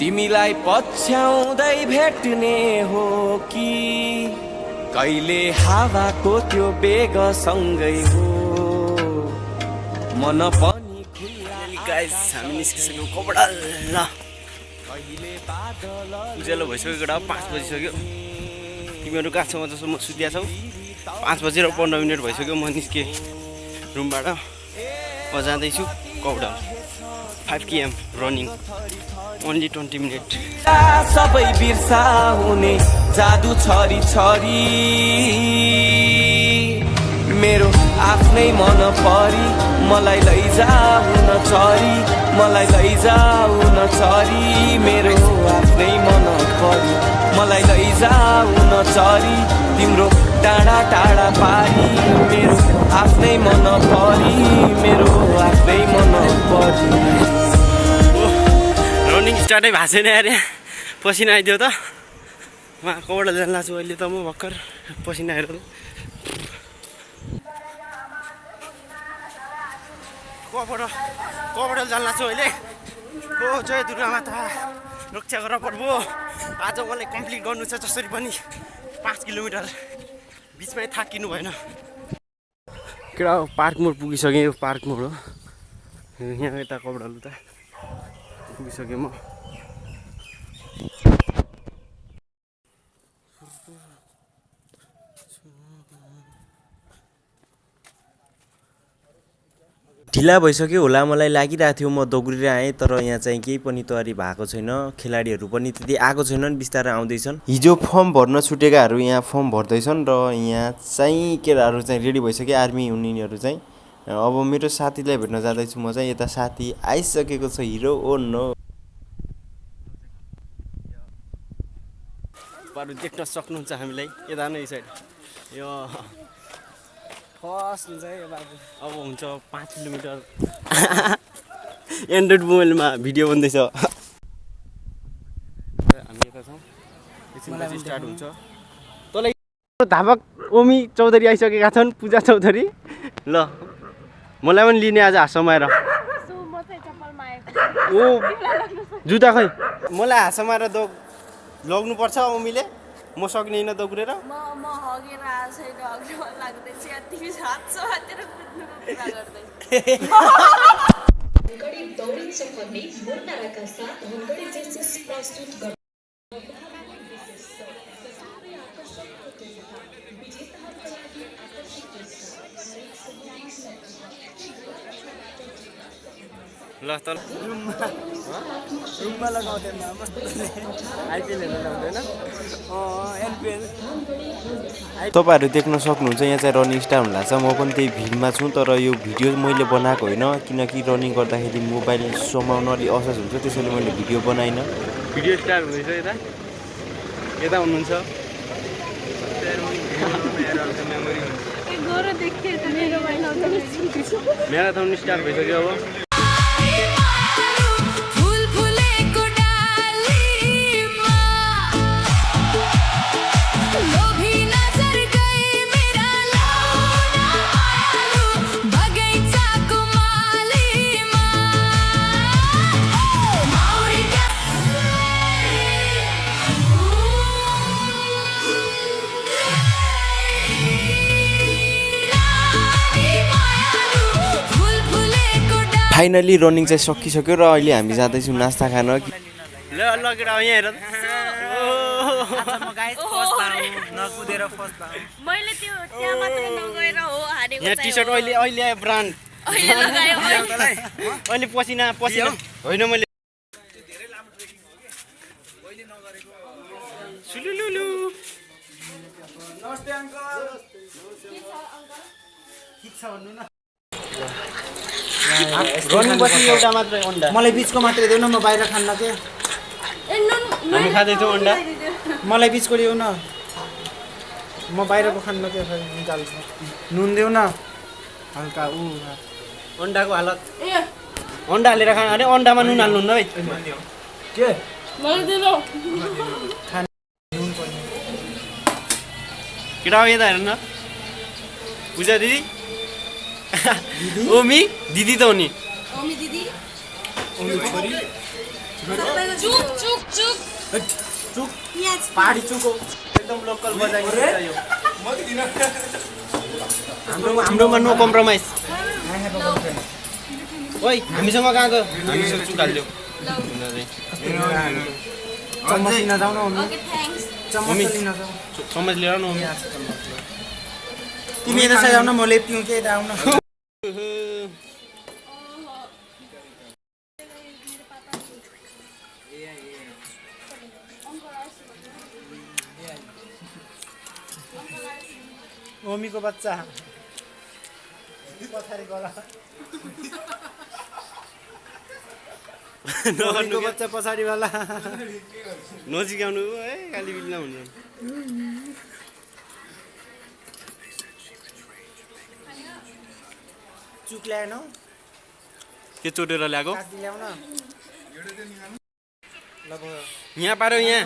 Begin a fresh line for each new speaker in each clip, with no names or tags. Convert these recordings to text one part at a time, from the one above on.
तिमीलाई पछ्याउँदै भेट्ने हो कि कहिले हावाको त्यो बेगसँगै हो मन पनि
गाइस हामी निस्किसक्यौँ कपडाल उज्यालो भइसक्यो केटा 5 बजिसक्यो तिमीहरू कहाँ छौ जस्तो म सुतिया छौ 5 बजेर 15 मिनट भइसक्यो म निस्केँ रुमबाट म जाँदैछु कपडाल 5 km रनिङ ओन्ली 20 मिनट
सबै बिर्साउने जादु छरी छरी मेरो आफ्नै मन परी मलाई लैजाऊ न चरी मलाई लैजाऊ न चरी मेरो आफ्नै मन परी मलाई लैजाऊ न चरी तिम्रो टाढा टाढा पारी मेरो आफ्नै मन परी मेरो आफ्नै मन परी
रनिङ स्टार्टै भएको छैन अरे पसिना आइदियो त म कपडा जान्ला छु अहिले त म भर्खर पसिना आएर कपडा जान्ला छु अहिले ओ जय दुर्गा माता रक्षा गर प्रभु आज मलाई कम्प्लिट गर्नु छ जसरी पनि 5 किलोमिटर बिचमै थाकिनु भएन केटा पार्क मोड पुगिसकेँ यो पार्क मोड हो यहाँ यता कपडा लुता पुगिसकेँ म
ढिला भइसक्यो होला मलाई लागिरहेको थियो म दौडिएर आएँ तर यहाँ चाहिँ केही पनि तयारी भएको छैन खेलाडीहरू पनि त्यति आएको छैनन् बिस्तारै आउँदैछन् हिजो फर्म भर्न छुटेकाहरू यहाँ फर्म भर्दैछन् र यहाँ चाहिँ केटाहरू चाहिँ रेडी भइसक्यो आर्मी हुनेहरू चाहिँ अब मेरो साथीलाई भेट्न जाँदैछु म चाहिँ यता साथी आइसकेको छ हिरो ओ नो
पारु देख्न सक्नुहुन्छ हामीलाई यता नै साइड यो फर्स्ट हुन्छ है अब हुन्छ 5 किलोमिटर एन्ड्रोइड मोबाइलमा भिडियो बन्दैछ हामी यता छौँ एकछिन स्टार्ट हुन्छ तँलाई धावक ओमी चौधरी आइसकेका छन् पूजा चौधरी ल मलाई पनि लिने आज हाँसमाएर ओ जुत्ता खै मलाई हाँसमाएर लग्नुपर्छ ओमीले म सक्दिनँ दौडेर
म हगेर छैन हग्न मन लाग्दैछ तिमी हात समातेर कुद्नुको कुरा गर्दै
धनगढी दौडिन्छ भन्ने मुन्नाका साथ धनगढी जेसेस प्रस्तुत गर्छ
ल तल
रुममा लगाउँदैन मस्तले आइपिएल हेर्न लगाउँदैन एनपिएल
तपाईँहरू देख्न सक्नुहुन्छ यहाँ चाहिँ रनिङ स्टार्ट हुन लाग्छ म पनि त्यही भिडमा छु तर यो भिडियो मैले बनाएको होइन किनकि रनिङ गर्दाखेरि मोबाइल समाउन अलिक असहज हुन्छ त्यसैले मैले भिडियो बनाइनँ
भिडियो स्टार्ट हुँदैछ यता यता हुनुहुन्छ म्याराथन स्टार्ट भइसक्यो अब
फाइनली रनिङ चाहिँ सकिसक्यो र अहिले हामी जाँदैछौँ नास्ता खान
ल ल केटा यहाँ हेर
मैले त्यो त्यहाँ मात्र नगएर हो हारेको
यहाँ टी सर्ट अहिले आयो ब्रान्ड अहिले पसिना होइन मैले सुलुलुलु
नमस्ते अङ्कल के छ भन्नु न
रनिङ पछि एउटा मात्रै अन्डा
मलाई बिचको मात्रै देऊ न म बाहिर खान्न के
हामी खाँदैछौँ अन्डा
मलाई बिचको देऊ न म बाहिरको खान्न के निकाल नुन देऊ न हल्का
अन्डाको हालत अन्डा हालेर खानु अरे अन्डामा नुन हाल्नु है
के
केटा यता हेर्नु न पूजा दिदी ओमी दिदी त हो नि
ओमी दिदी
छोरी
चुक चुक चुक
चुक
पियाज
पहाडी चुक हो एकदम लोकल बजाइन्छ यो
हाम्रोमा नो कम्प्रोमाइज ओइ हामीसँग कहाँ गयो हामीसँग चुक हाल्दियो
चम्मच लिन जाऊ न मम्मी
ओके थ्याङ्क्स
चम्मच लिन जाऊ
चम्मच लिएर न
तिमी यता साइड आउन म लेप्थ्यौँ के यता आउन मम्मीको बच्चा पछाडि गला मम्मीको बच्चा पछाडि वाला
नजिकाउनु है गाली बिल्ला हुन्छ
चुक ल्याएन
के चोटेर ल्याएको
काटी ल्याउन ल भयो
यहाँ पारो यहाँ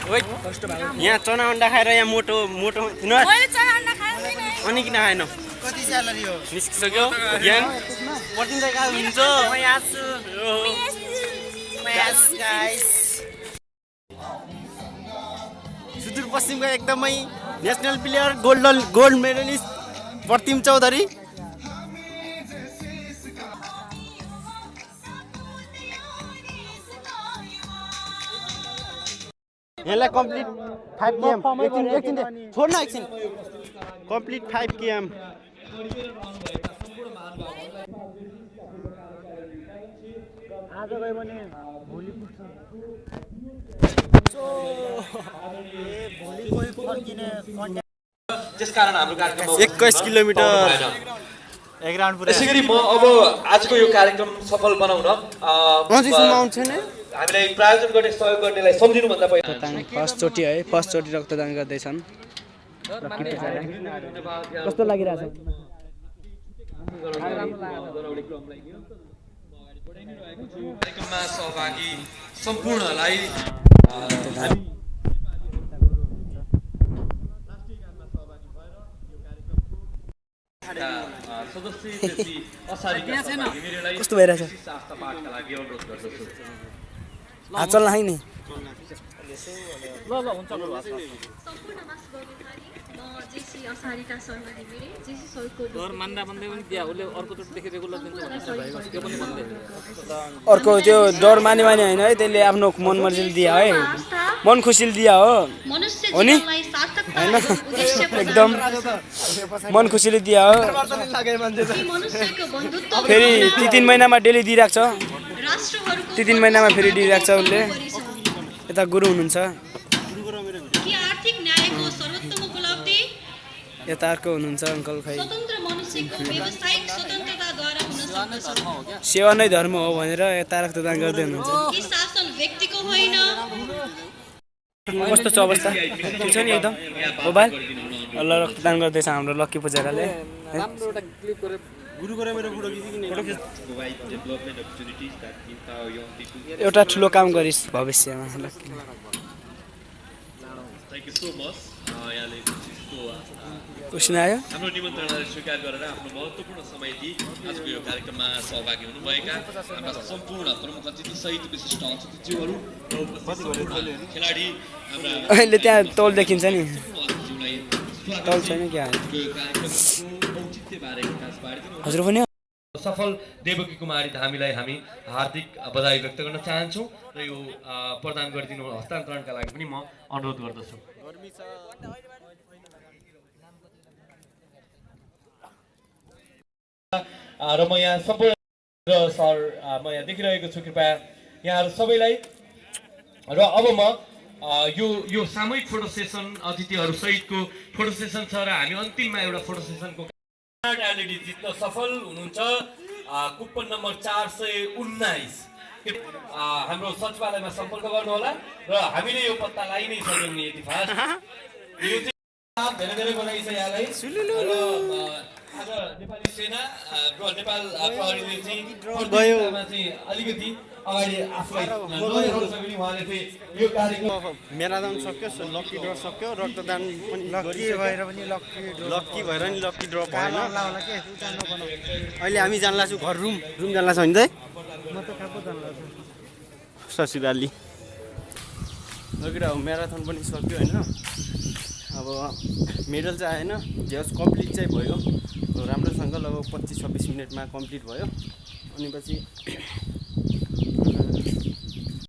ओइ यहाँ चना अन्डा खाएर यहाँ मोटो मोटो
मैले चना अन्डा खाँदैन
अनि किन खाएन
कति स्यालेरी हो
निस्किसक्यो ज्ञान पर्दिन्छ कहाँ हुन्छ म यहाँ छु सुदूरपश्चिमका एकदमै नेसनल प्लेयर गोल्ड मेडलिस्ट प्रतिम चौधरी यसलाई कम्प्लिट 5 केएम एकछिन छोड्न एकछिन कम्प्लिट 5 केएम
आज गयो भने भोलि पुग्छ भोलि कोही फर्किने
त्यसकारण हाम्रो कार्यक्रम
21 किलोमिटर
एक राउन्ड पुरा
यसैगरी म अब आजको यो कार्यक्रम सफल बनाउन हामीलाई प्रायोजन गर्ने सहयोग गर्नेलाई सम्झिनु भन्दा पहिला
फर्स्ट चोटि रक्तदान गर्दैछन् कस्तो लागिरहेछ
कार्यक्रममा सहभागी सम्पूर्णलाई
कस्तो भइरहेछ हात चल्न है नि अर्को त्यो डर माने होइन है त्यसले आफ्नो मन मर्जीले दियो है मन खुसीले दिया हो नि होइन एकदम मन खुसीले दिया हो फेरि ती 3 महिनामा डेली दिइरहेको छ ती 3 महिनामा फेरि दिइरहेको छ उसले यता गुरु हुनुहुन्छ यता अर्को हुनुहुन्छ अङ्कल खै सेवा नै धर्म हो भनेर यता रक्तदान गर्दै हुनुहुन्छ कस्तो छ अवस्था ठिक छ नि एकदम मोबाइल ल रक्तदान गर्दैछ हाम्रो लक्की पुजाराले एउटा ठुलो काम गरिस् भविष्यमा लक्कीले आयो
हाम्रो निमन्त्रणालाई स्वीकार गरेर आफ्नो महत्त्वपूर्ण समय दिई आजको यो कार्यक्रममा सहभागी हुनुभएका हाम्रा सम्पूर्ण प्रमुख अतिथि सहित विशिष्ट अतिथिज्यूहरू खेलाडी हाम्रा
अहिले त्यहाँ तौल देखिन्छ नि
अतिथिज्यूलाई
तौल छैन क्या हजुर पनि
सफल देवकी कुमारी धामीलाई हामी हार्दिक बधाई व्यक्त गर्न चाहन्छौँ र यो प्रदान गरिदिनु हस्तान्तरणका लागि पनि म अनुरोध गर्दछु र म यहाँ सम्पूर्ण सर म यहाँ देखिरहेको छु कृपया यहाँहरू सबैलाई र अब म यो सामूहिक फोटो सेसन अतिथिहरू सहितको फोटो सेसन छ र हामी अन्तिममा एउटा फोटो सेसनको एलइडी जित्न सफल हुनुहुन्छ कुपन नम्बर 419 हाम्रो सचिवालयमा सम्पर्क गर्नुहोला र हामीले यो पत्ता लाइ नै सक्यौँ नि यति फास्ट यो चाहिँ धेरै धेरै बनाइछ यहाँलाई र आज नेपाली सेना र नेपाल प्रहरीले चाहिँ
गयो।
प्रतियोगितामा चाहिँ अलिकति अगाडि आफूलाई लगाउन सक्ने उहाँले चाहिँ यो कार्यक्रम
म्याराथन सक्यो लक्की ड्र सक्यो रक्तदान पनि
लक्की भएर पनि
लक्की भएर नि लक्की ड्र भएन अहिले हामी जानला छु घर रुम जानला छ नि त
म त कहाँ पो जान्ला
ससुराली म्याराथन पनि सक्यो होइन अब मेडल चाहिँ आएन जस कम्प्लिट चाहिँ भयो राम्रोसँग लगभग 25-26 मिनटमा कम्प्लिट भयो अनि पछि